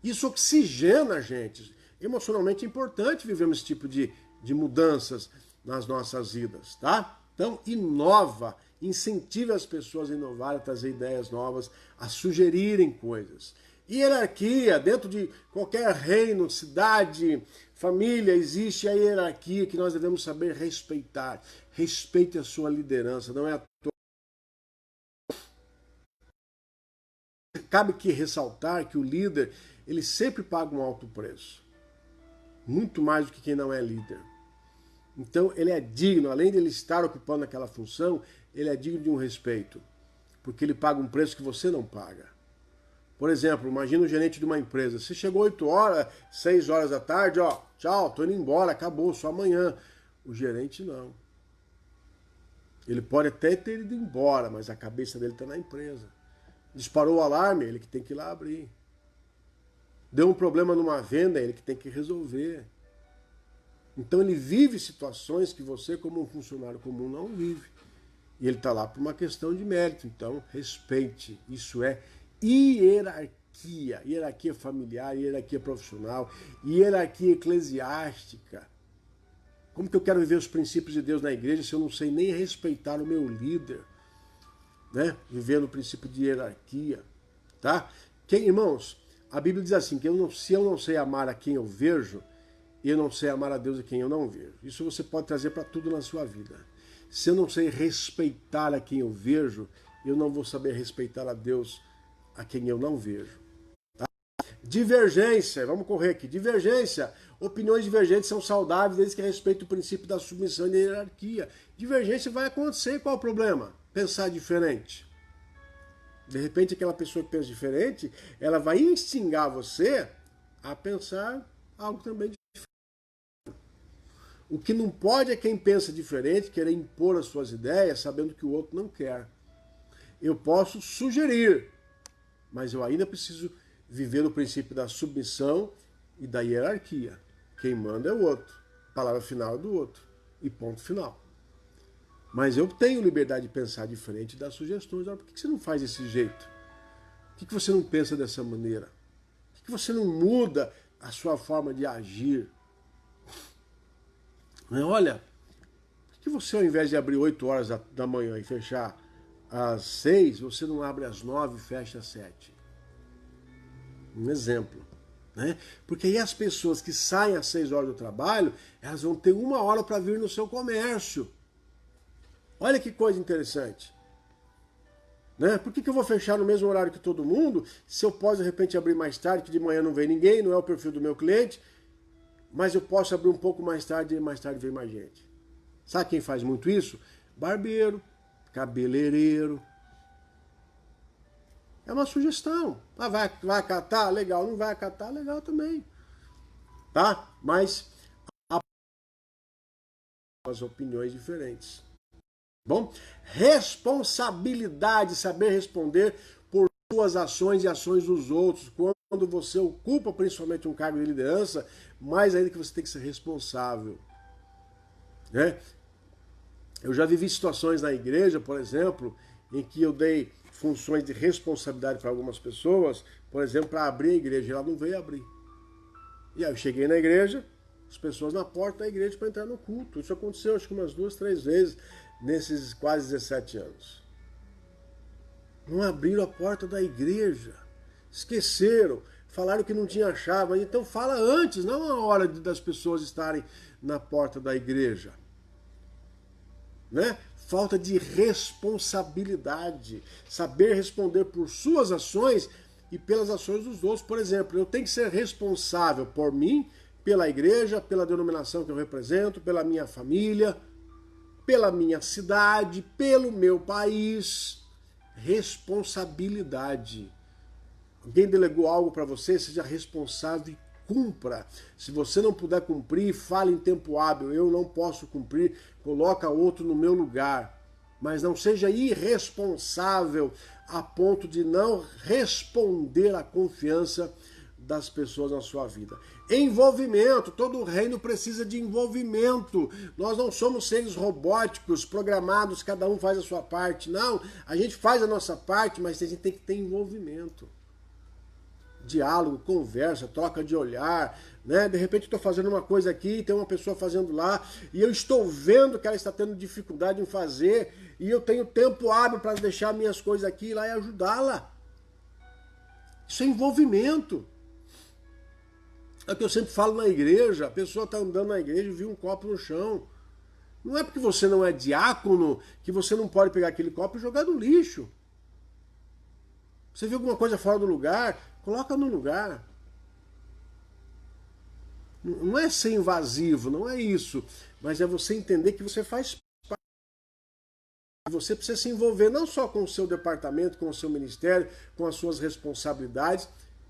Isso oxigena a gente. Emocionalmente é importante vivermos esse tipo de mudanças nas nossas vidas, tá? Então, inova, incentive as pessoas a inovar, a trazer ideias novas, a sugerirem coisas. Hierarquia, dentro de qualquer reino, cidade, família, existe a hierarquia que nós devemos saber respeitar. Respeite a sua liderança, não é à toa. Cabe que ressaltar que o líder, ele sempre paga um alto preço. Muito mais do que quem não é líder. Então ele é digno, além de ele estar ocupando aquela função, ele é digno de um respeito. Porque ele paga um preço que você não paga. Por exemplo, imagina o gerente de uma empresa. Se chegou 8 horas, 6 horas da tarde, ó, tchau, tô indo embora, acabou, só amanhã. O gerente não. Ele pode até ter ido embora, mas a cabeça dele está na empresa. Disparou o alarme, ele que tem que ir lá abrir. Deu um problema numa venda, ele que tem que resolver. Então ele vive situações que você, como um funcionário comum, não vive. E ele está lá por uma questão de mérito. Então, respeite. Isso é hierarquia. Hierarquia familiar, hierarquia profissional, hierarquia eclesiástica. Como que eu quero viver os princípios de Deus na igreja se eu não sei nem respeitar o meu líder? Né? Viver no princípio de hierarquia. Tá? Irmãos, a Bíblia diz assim, que se eu não sei amar a quem eu vejo, eu não sei amar a Deus a quem eu não vejo. Isso você pode trazer para tudo na sua vida. Se eu não sei respeitar a quem eu vejo, eu não vou saber respeitar a Deus a quem eu não vejo. Tá? Divergência, vamos correr aqui. Divergência. Opiniões divergentes são saudáveis desde que respeitem o princípio da submissão e da hierarquia. Divergência vai acontecer, qual é o problema? Pensar diferente. De repente aquela pessoa que pensa diferente, ela vai instigar você a pensar algo também diferente. O que não pode é quem pensa diferente querer impor as suas ideias sabendo que o outro não quer. eu posso sugerir, mas eu ainda preciso viver o princípio da submissão e da hierarquia. Quem manda é o outro, palavra final é do outro, e ponto final. Mas eu tenho liberdade de pensar diferente e dar sugestões. Por que você não faz desse jeito? Por que você não pensa dessa maneira? Por que você não muda a sua forma de agir? Olha, por que você, ao invés de abrir 8 horas da manhã e fechar às 6, você não abre às 9 e fecha às 7? Um exemplo. Né? Porque aí as pessoas que saem às 6 horas do trabalho, elas vão ter 1 hora para vir no seu comércio. Olha que coisa interessante. Né? Por que eu vou fechar no mesmo horário que todo mundo, se eu posso de repente abrir mais tarde, que de manhã não vem ninguém, não é o perfil do meu cliente, mas eu posso abrir um pouco mais tarde e mais tarde vem mais gente. Sabe quem faz muito isso? Barbeiro, cabeleireiro. É uma sugestão. Ah, vai acatar? Legal. Não vai acatar? Legal também. Tá? Mas as opiniões diferentes. Bom? Responsabilidade, saber responder por suas ações e ações dos outros. Quando você ocupa principalmente um cargo de liderança, mais ainda que você tem que ser responsável. Né? Eu já vivi situações na igreja, por exemplo, em que eu dei funções de responsabilidade para algumas pessoas, por exemplo, para abrir a igreja, e ela não veio abrir. E aí eu cheguei na igreja, as pessoas na porta da igreja para entrar no culto. Isso aconteceu acho que umas 2, 3 vezes nesses quase 17 anos. Não abriram a porta da igreja. Esqueceram. Falaram que não tinha chave. Então fala antes, não a hora das pessoas estarem na porta da igreja. Né? Falta de responsabilidade. Saber responder por suas ações e pelas ações dos outros. Por exemplo, eu tenho que ser responsável por mim, pela igreja, pela denominação que eu represento, pela minha família, pela minha cidade, pelo meu país. Responsabilidade. Alguém delegou algo para você, seja responsável e cumpra. Se você não puder cumprir, fale em tempo hábil. Eu não posso cumprir, coloca outro no meu lugar. Mas não seja irresponsável a ponto de não responder à confiança das pessoas na sua vida. Envolvimento. Todo reino precisa de envolvimento. Nós não somos seres robóticos, programados, cada um faz a sua parte. Não, a gente faz a nossa parte, mas a gente tem que ter envolvimento. Diálogo, conversa, troca de olhar, né? De repente eu estou fazendo uma coisa aqui e tem uma pessoa fazendo lá e eu estou vendo que ela está tendo dificuldade em fazer e eu tenho tempo hábil para deixar minhas coisas aqui e lá e ajudá-la. Isso é envolvimento. É o que eu sempre falo na igreja, a pessoa está andando na igreja e viu um copo no chão. Não é porque você não é diácono que você não pode pegar aquele copo e jogar no lixo. Você viu alguma coisa fora do lugar, coloca no lugar. Não é ser invasivo, não é isso. Mas é você entender que você faz parte. Você precisa se envolver não só com o seu departamento, com o seu ministério, com as suas responsabilidades,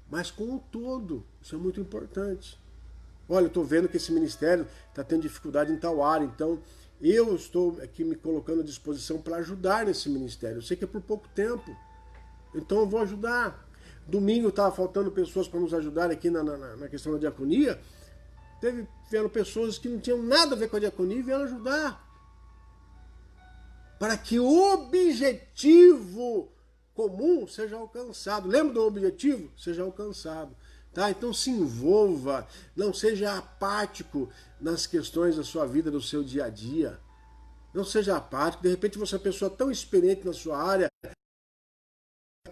mas com o todo. Isso é muito importante. Olha, eu estou vendo que esse ministério está tendo dificuldade em tal área, então eu estou aqui me colocando à disposição para ajudar nesse ministério. Eu sei que é por pouco tempo, então eu vou ajudar. Domingo estava faltando pessoas para nos ajudar aqui na questão da diaconia. Vieram pessoas que não tinham nada a ver com a diaconia e vieram ajudar. Para que o objetivo comum seja alcançado. Lembra do objetivo? Seja alcançado. Tá? Então se envolva, não seja apático nas questões da sua vida, do seu dia a dia. Não seja apático. De repente você é uma pessoa tão experiente na sua área,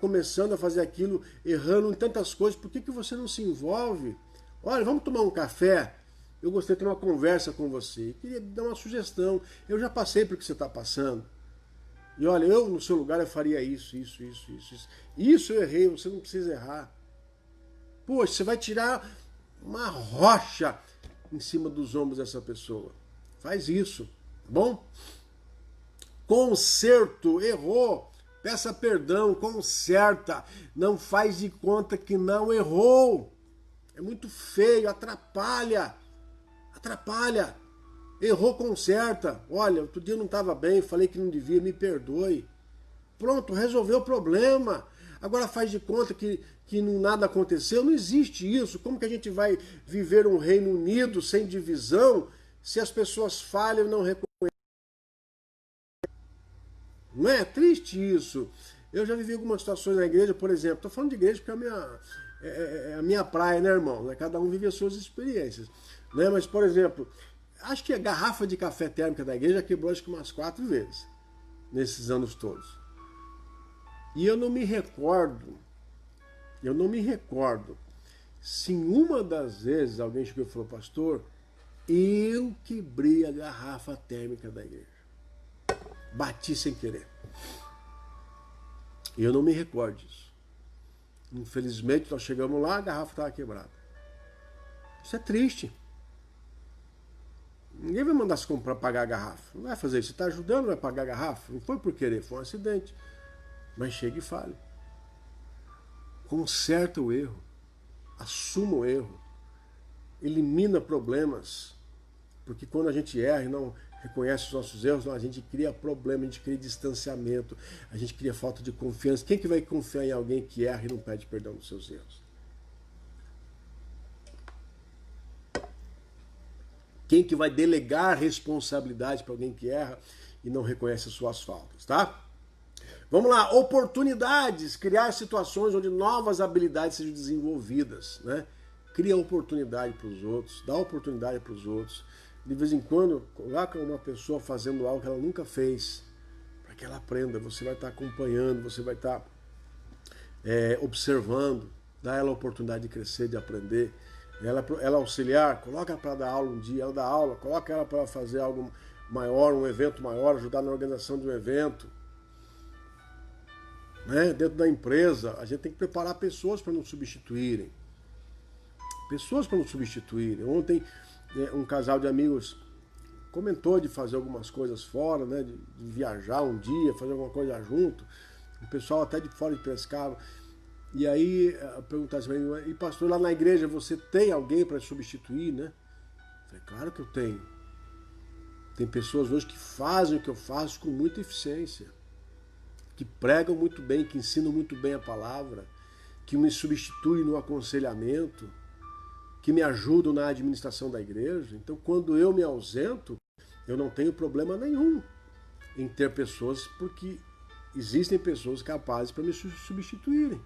começando a fazer aquilo, errando em tantas coisas, por que você não se envolve? Olha, vamos tomar um café? Eu gostaria de ter uma conversa com você. Eu queria dar uma sugestão. Eu já passei por o que você está passando. E olha, eu no seu lugar eu faria isso. Isso eu errei, você não precisa errar. Poxa, você vai tirar uma rocha em cima dos ombros dessa pessoa. Faz isso, tá bom? Conserto, errou. Peça perdão, conserta. Não faz de conta que não errou. É muito feio, atrapalha. Atrapalha. Errou, conserta. Olha, outro dia eu não estava bem, falei que não devia, me perdoe. pronto, resolveu o problema. Agora faz de conta que nada aconteceu. Não existe isso. Como que a gente vai viver um reino unido, sem divisão, se as pessoas falham e não reconhecem? Não é triste isso? Eu já vivi algumas situações na igreja, por exemplo. Estou falando de igreja porque é a minha praia, né, irmão? Cada um vive as suas experiências. Né? Mas, por exemplo, acho que a garrafa de café térmica da igreja quebrou acho que umas 4 vezes nesses anos todos. E eu não me recordo se em uma das vezes alguém chegou e falou, pastor, eu quebrei a garrafa térmica da igreja. Bati sem querer. E eu não me recordo disso. Infelizmente, nós chegamos lá, a garrafa estava quebrada. Isso é triste. Ninguém vai mandar se comprar pagar a garrafa. Não vai fazer isso. Você está ajudando, vai pagar a garrafa? Não foi por querer, foi um acidente. Mas chega e fale. Conserta o erro. Assuma o erro. Elimina problemas. Porque quando a gente erra e não reconhece os nossos erros, a gente cria problema, a gente cria distanciamento, a gente cria falta de confiança. Quem que vai confiar em alguém que erra e não pede perdão dos seus erros? Quem que vai delegar responsabilidade para alguém que erra e não reconhece as suas faltas, tá? Vamos lá, oportunidades, criar situações onde novas habilidades sejam desenvolvidas, né? Cria oportunidade para os outros, dá oportunidade para os outros. De vez em quando, coloca uma pessoa fazendo algo que ela nunca fez, para que ela aprenda. Você vai estar acompanhando, você vai estar observando, dá ela a oportunidade de crescer, de aprender. Ela auxiliar, coloca ela para dar aula um dia, ela dá aula, coloca ela para fazer algo maior, um evento maior, ajudar na organização de um evento. Né? Dentro da empresa, a gente tem que preparar pessoas para não substituírem. Pessoas para não substituírem. Ontem, um casal de amigos comentou de fazer algumas coisas fora, né? De viajar um dia, fazer alguma coisa junto. O pessoal até de fora de Piracicaba. E aí, perguntaram assim, e pastor, lá na igreja você tem alguém para substituir, né? Eu falei, claro que eu tenho. Tem pessoas hoje que fazem o que eu faço com muita eficiência, que pregam muito bem, que ensinam muito bem a palavra, que me substituem no aconselhamento, que me ajudam na administração da igreja. Então, quando eu me ausento, eu não tenho problema nenhum em ter pessoas, porque existem pessoas capazes para me substituírem.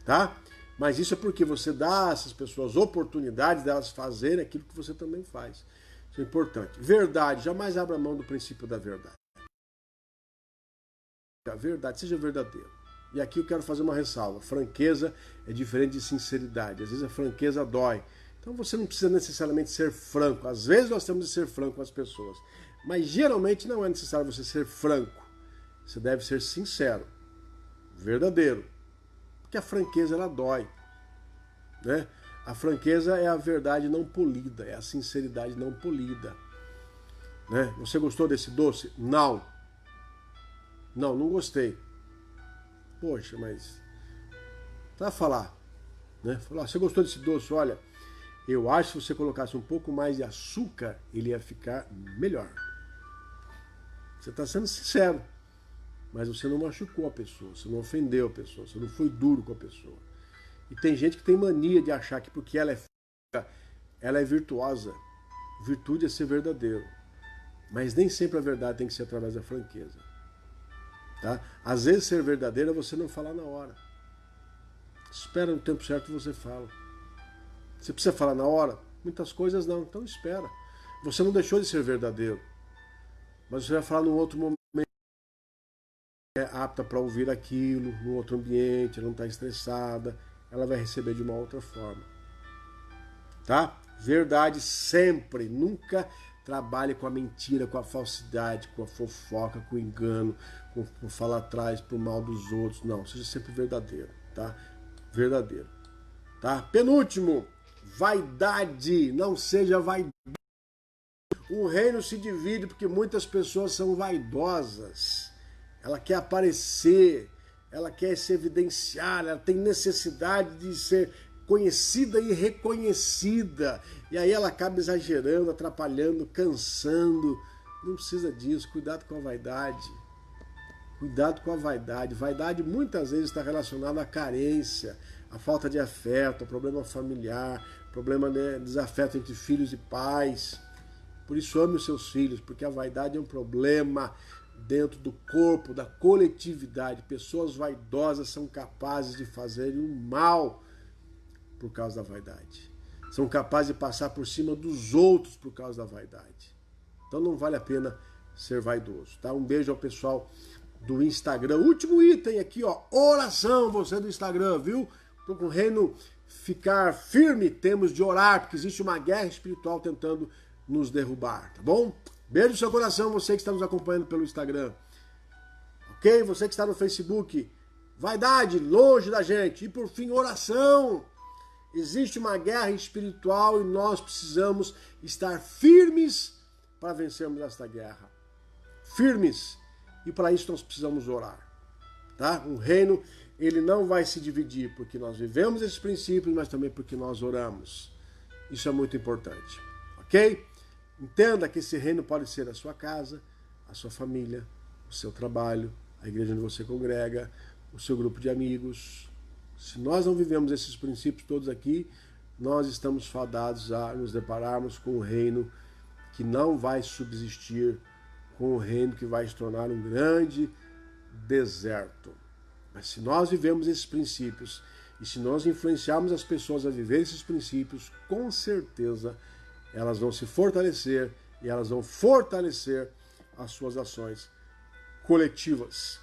Tá? Mas isso é porque você dá a essas pessoas oportunidades delas fazerem aquilo que você também faz. Isso é importante. Verdade, jamais abra mão do princípio da verdade. A verdade, seja verdadeiro. E aqui eu quero fazer uma ressalva. Franqueza é diferente de sinceridade. Às vezes a franqueza dói. Então você não precisa necessariamente ser franco. Às vezes nós temos de ser franco com as pessoas. Mas geralmente não é necessário você ser franco. Você deve ser sincero, verdadeiro. Porque a franqueza, ela dói. Né? A franqueza é a verdade não polida, é a sinceridade não polida. Né? Você gostou desse doce? Não. Não gostei. Poxa, mas... Pra falar. Né? Falar, você gostou desse doce? Olha, eu acho que se você colocasse um pouco mais de açúcar, ele ia ficar melhor. Você está sendo sincero. Mas você não machucou a pessoa, você não ofendeu a pessoa, você não foi duro com a pessoa. E tem gente que tem mania de achar que porque ela é virtuosa. Virtude é ser verdadeiro. Mas nem sempre a verdade tem que ser através da franqueza. Tá? Às vezes ser verdadeiro é você não falar na hora. Espera no tempo certo e você fala. Você precisa falar na hora? Muitas coisas não, então espera. Você não deixou de ser verdadeiro. Mas você vai falar num outro momento. É apta para ouvir aquilo, num outro ambiente, ela não está estressada, ela vai receber de uma outra forma. Tá? Verdade sempre, nunca trabalhe com a mentira, com a falsidade, com a fofoca, com o engano, com falar atrás pro mal dos outros. Não, seja sempre verdadeiro, tá? Verdadeiro. Tá? Penúltimo, vaidade, não seja vaidoso. O reino se divide porque muitas pessoas são vaidosas. Ela quer aparecer, ela quer se evidenciar, ela tem necessidade de ser conhecida e reconhecida. E aí ela acaba exagerando, atrapalhando, cansando. Não precisa disso, cuidado com a vaidade. Cuidado com a vaidade. Vaidade muitas vezes está relacionada à carência, à falta de afeto, ao problema familiar, problema de desafeto entre filhos e pais. Por isso ame os seus filhos, porque a vaidade é um problema dentro do corpo, da coletividade. Pessoas vaidosas são capazes de fazerem um mal por causa da vaidade. São capazes de passar por cima dos outros por causa da vaidade. Então não vale a pena ser vaidoso, tá? Um beijo ao pessoal do Instagram. Último item aqui, ó, oração, você do Instagram, viu? Para o reino ficar firme, temos de orar, porque existe uma guerra espiritual tentando nos derrubar, tá bom? Beijo no seu coração, você que está nos acompanhando pelo Instagram. Ok? Você que está no Facebook, vaidade, longe da gente. E por fim, oração. Existe uma guerra espiritual e nós precisamos estar firmes para vencermos esta guerra. Firmes. E para isso nós precisamos orar. Tá? Um reino, ele não vai se dividir porque nós vivemos esses princípios, mas também porque nós oramos. Isso é muito importante. Ok? Entenda que esse reino pode ser a sua casa, a sua família, o seu trabalho, a igreja onde você congrega, o seu grupo de amigos. Se nós não vivemos esses princípios todos aqui, nós estamos fadados a nos depararmos com um reino que não vai subsistir, com um reino que vai se tornar um grande deserto. Mas se nós vivemos esses princípios e se nós influenciarmos as pessoas a viver esses princípios, com certeza elas vão se fortalecer e elas vão fortalecer as suas ações coletivas.